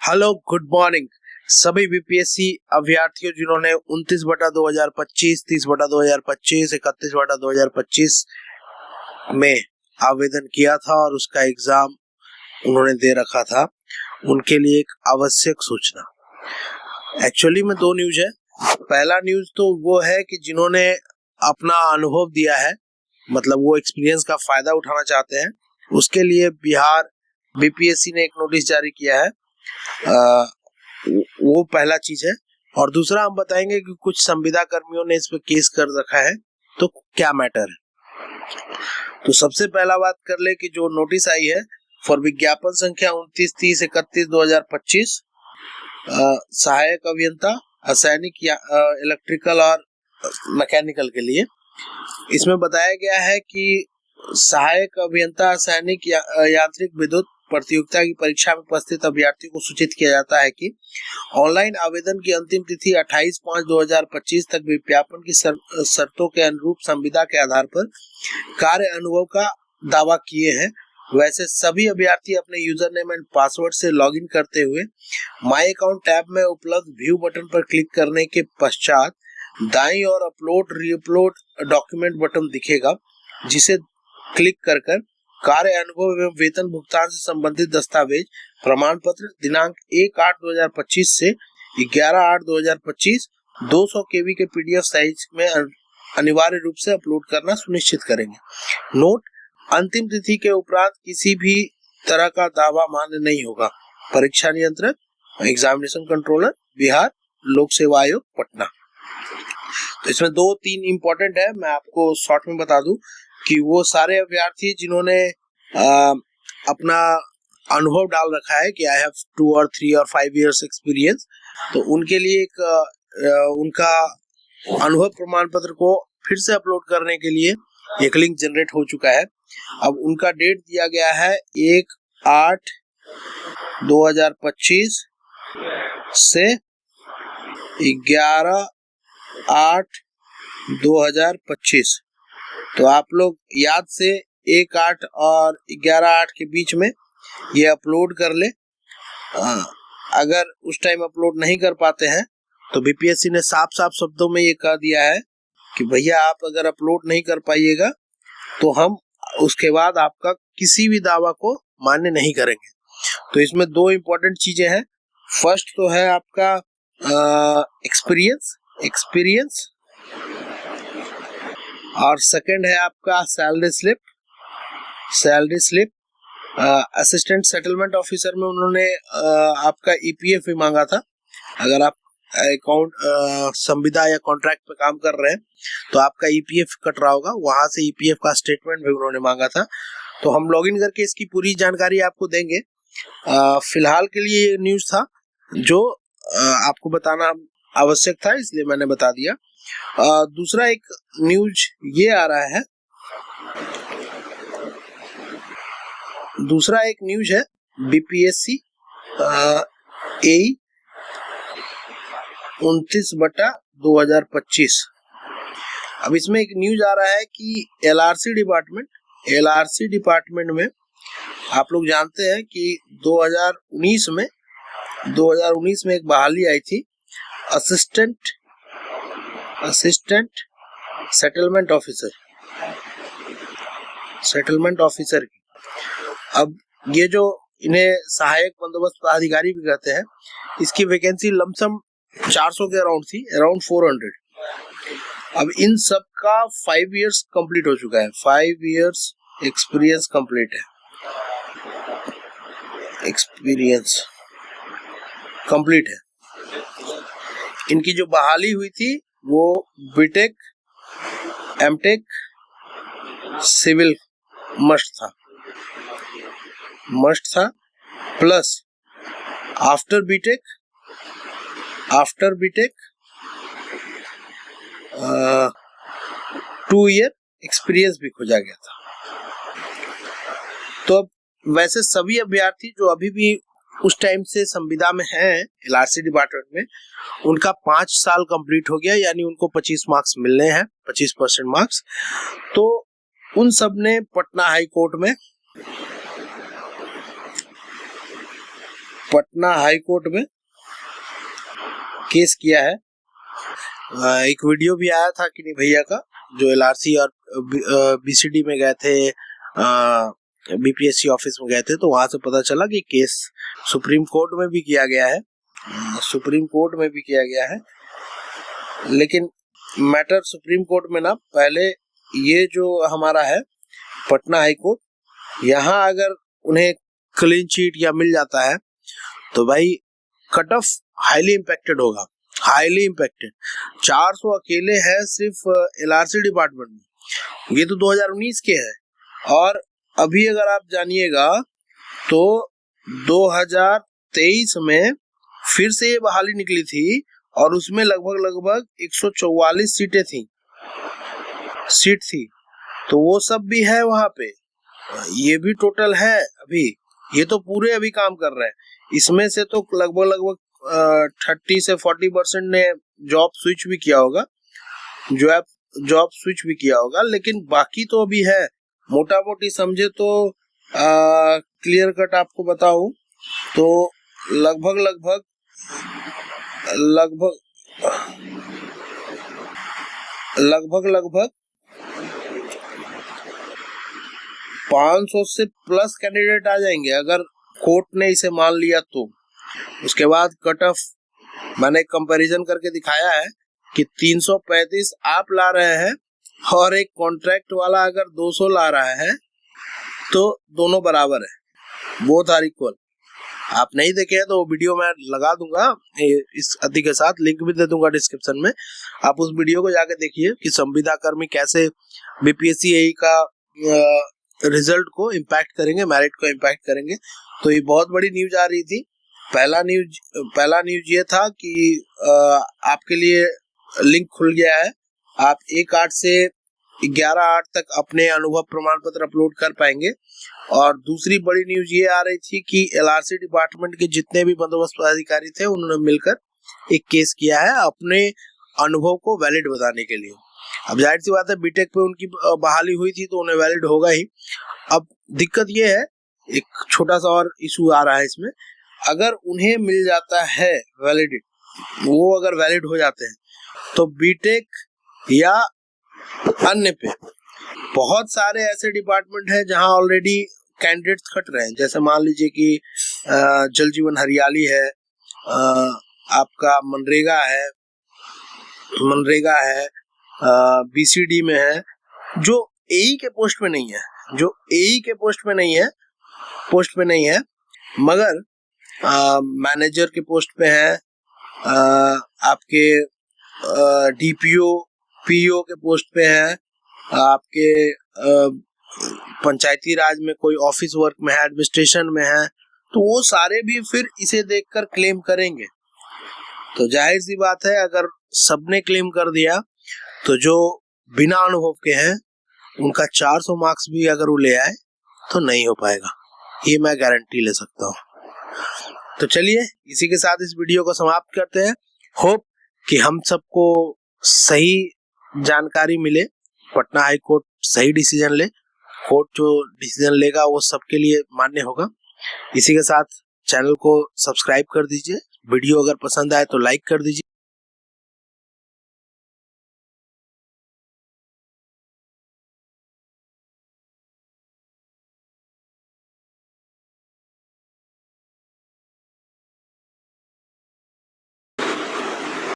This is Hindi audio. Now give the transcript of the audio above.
हेलो, गुड मॉर्निंग सभी बीपीएससी अभ्यर्थियों जिन्होंने 29/2025, 30/2025, 31/2025 में आवेदन किया था और उसका एग्जाम उन्होंने दे रखा था, उनके लिए एक आवश्यक सूचना। एक्चुअली में दो न्यूज है। पहला न्यूज तो वो है कि जिन्होंने अपना अनुभव दिया है, मतलब वो एक्सपीरियंस का फायदा उठाना चाहते हैं, उसके लिए बिहार बीपीएससी ने एक नोटिस जारी किया है। वो पहला चीज है। और दूसरा हम बताएंगे कि कुछ संविदा कर्मियों ने इस पे केस कर रखा है, तो क्या मैटर है। तो सबसे पहला बात कर ले कि जो नोटिस आई है फॉर विज्ञापन संख्या 29/30/31/2025 सहायक अभियंता असैनिक इलेक्ट्रिकल और मैकेनिकल के लिए, इसमें बताया गया है कि सहायक अभियंता असैनिक यांत्रिक विद्युत प्रतियोगिता की परीक्षा में उपस्थित अभ्यर्थी को सूचित किया जाता है कि ऑनलाइन आवेदन की अंतिम तिथि 28/5/2025 तक विज्ञापन की शर्तों के अनुरूप संविदा के आधार पर कार्य अनुभव का दावा किए हैं। वैसे सभी अभ्यर्थी अपने यूजर नेम एंड पासवर्ड से लॉगिन करते हुए माई अकाउंट टैब में उपलब्ध व्यू बटन पर क्लिक करने के पश्चात दाईं ओर अपलोड रीअपलोड डॉक्यूमेंट बटन दिखेगा, जिसे क्लिक कर कार्य अनुभव एवं वेतन भुगतान से संबंधित दस्तावेज प्रमाण पत्र दिनांक 1/8/2025 से 11/8/2025 200 KB के PDF साइज में अनिवार्य रूप से अपलोड करना सुनिश्चित करेंगे। नोट: अंतिम तिथि के उपरांत किसी भी तरह का दावा मान्य नहीं होगा। परीक्षा नियंत्रक, एग्जामिनेशन कंट्रोलर, बिहार लोक सेवा आयोग, पटना। तो इसमें 2-3 इंपॉर्टेंट है, मैं आपको शॉर्ट में बता दूं कि वो सारे अभ्यर्थी जिन्होंने अपना अनुभव डाल रखा है कि आई हैव 2 और 3 और 5 इयर्स एक्सपीरियंस, तो उनके लिए एक उनका अनुभव प्रमाण पत्र को फिर से अपलोड करने के लिए एक लिंक जनरेट हो चुका है। अब उनका डेट दिया गया है 1/8/2025 से 11/8/2025। तो आप लोग याद से 1/8 और 11/8 के बीच में ये अपलोड कर ले। अगर उस टाइम अपलोड नहीं कर पाते हैं तो बीपीएससी ने साफ साफ शब्दों में ये कह दिया है कि भैया आप अगर अपलोड नहीं कर पाइएगा तो हम उसके बाद आपका किसी भी दावा को मान्य नहीं करेंगे। तो इसमें 2 इम्पोर्टेंट चीजें हैं। फर्स्ट तो है आपका एक्सपीरियंस और सेकंड है आपका salary slip. Assistant settlement officer में उन्होंने आपका ईपीएफ भी मांगा था। अगर आप अकाउंट संविदा या कॉन्ट्रैक्ट पे काम कर रहे हैं तो आपका ईपीएफ कट रहा होगा, वहां से ईपीएफ का स्टेटमेंट भी उन्होंने मांगा था। तो हम लॉगिन करके इसकी पूरी जानकारी आपको देंगे। फिलहाल के लिए ये न्यूज था जो आपको बताना आवश्यक था, इसलिए मैंने बता दिया। दूसरा एक न्यूज ये आ रहा है, बीपीएससी ए 29/2025। अब इसमें एक न्यूज आ रहा है कि एलआरसी डिपार्टमेंट में आप लोग जानते हैं कि 2019 में एक बहाली आई थी असिस्टेंट सेटलमेंट ऑफिसर की। अब ये जो इन्हें सहायक बंदोबस्त अधिकारी भी कहते हैं, इसकी वैकेंसी लमसम 400 के अराउंड थी, अराउंड 400। अब इन सब का 5 इयर्स कंप्लीट हो चुका है, 5 इयर्स एक्सपीरियंस कंप्लीट है, इनकी जो बहाली हुई थी वो बीटेक एमटेक सिविल मस्ट था plus after B Tech 2 year experience भी खोजा गया था। तो अब वैसे सभी अभ्यर्थी जो अभी भी उस टाइम से संविदा में हैं एलआरसी डिपार्टमेंट में, उनका 5 साल कंप्लीट हो गया, यानी उनको 25 मार्क्स मिलने हैं, 25% मार्क्स। तो उन सब ने पटना हाई कोर्ट में पटना हाई कोर्ट में केस किया है। एक वीडियो भी आया था कि नहीं भैया का, जो एलआरसी और बीसीडी में गए थे, बीपीएससी ऑफिस में गए थे, तो वहां से पता चला कि केस सुप्रीम कोर्ट में भी किया गया है, सुप्रीम कोर्ट में भी किया गया है। लेकिन मैटर सुप्रीम कोर्ट में ना, पहले ये जो हमारा है पटना हाई कोर्ट, यहाँ अगर उन्हें क्लीन चिट या मिल जाता है तो भाई कट ऑफ हाईली इम्पैक्टेड होगा, हाईली इम्पैक्टेड। 400 अकेले हैं सिर्फ एलआरसी डिपार्टमेंट में, ये तो 2019 के हैं। और अभी अगर आप जानिएगा तो 2023 में फिर से ये बहाली निकली थी और उसमें लगभग 144 सीट थी, तो वो सब भी है वहां पे, ये भी टोटल है। अभी ये तो पूरे अभी काम कर रहे हैं, इसमें से तो लगभग 30 से 40% ने जॉब स्विच भी किया होगा, जॉब स्विच भी किया होगा, लेकिन बाकी तो अभी है। मोटा मोटी समझे तो क्लियर कट आपको बताऊं तो लगभग 500 से प्लस कैंडिडेट आ जाएंगे अगर कोर्ट ने इसे मान लिया तो। उसके बाद कट ऑफ मैंने कंपैरिजन करके दिखाया है कि 335 आप ला रहे हैं और एक कॉन्ट्रैक्ट वाला अगर 200 ला रहा है तो दोनों बराबर है, बोथ आर इक्वल। आप नहीं देखे हैं तो वीडियो मैं लगा दूंगा इस अति के साथ, लिंक भी दे दूंगा डिस्क्रिप्शन में, आप उस वीडियो को जाके देखिए कि संविदा कर्मी कैसे बीपीएससी एई का रिजल्ट को इम्पैक्ट करेंगे, मेरिट को इम्पैक्ट करेंगे। तो ये बहुत बड़ी न्यूज आ रही थी। पहला न्यूज ये था कि आपके लिए लिंक खुल गया है, आप 1/8 से 11/8 तक अपने अनुभव प्रमाण पत्र अपलोड कर पाएंगे। और दूसरी बड़ी न्यूज ये आ रही थी कि एलआरसी डिपार्टमेंट के जितने भी बंदोबस्त पदाधिकारी थे उन्होंने मिलकर एक केस किया है अपने अनुभव को वैलिड बताने के लिए। अब जाहिर सी बात है बीटेक पे उनकी बहाली हुई थी तो उन्हें वैलिड होगा ही। अब दिक्कत ये है, एक छोटा सा और इशू आ रहा है इसमें, अगर उन्हें मिल जाता है वैलिडिटी, वो अगर वैलिड हो जाते हैं तो बीटेक या अन्य पे बहुत सारे ऐसे डिपार्टमेंट हैं जहां ऑलरेडी कैंडिडेट्स खट रहे हैं। जैसे मान लीजिए कि जल जीवन हरियाली है, आपका मनरेगा है, बीसीडी में है, जो एई के पोस्ट में नहीं है, मगर मैनेजर के पोस्ट पे है, आपके डीपीओ पीओ के पोस्ट पे है, आपके पंचायती राज में कोई ऑफिस वर्क में है, एडमिनिस्ट्रेशन में है, तो वो सारे भी फिर इसे देखकर क्लेम करेंगे। तो जाहिर सी बात है अगर सबने क्लेम कर दिया तो जो बिना अनुभव के हैं उनका 400 मार्क्स भी अगर वो ले आए तो नहीं हो पाएगा, ये मैं गारंटी ले सकता हूँ। तो चलिए इसी के साथ इस वीडियो को समाप्त करते हैं। होप कि हम सबको सही जानकारी मिले, पटना हाई कोर्ट सही डिसीजन ले, कोर्ट जो डिसीजन लेगा वो सबके लिए मान्य होगा। इसी के साथ चैनल को सब्सक्राइब कर दीजिए, वीडियो अगर पसंद आए तो लाइक कर दीजिए।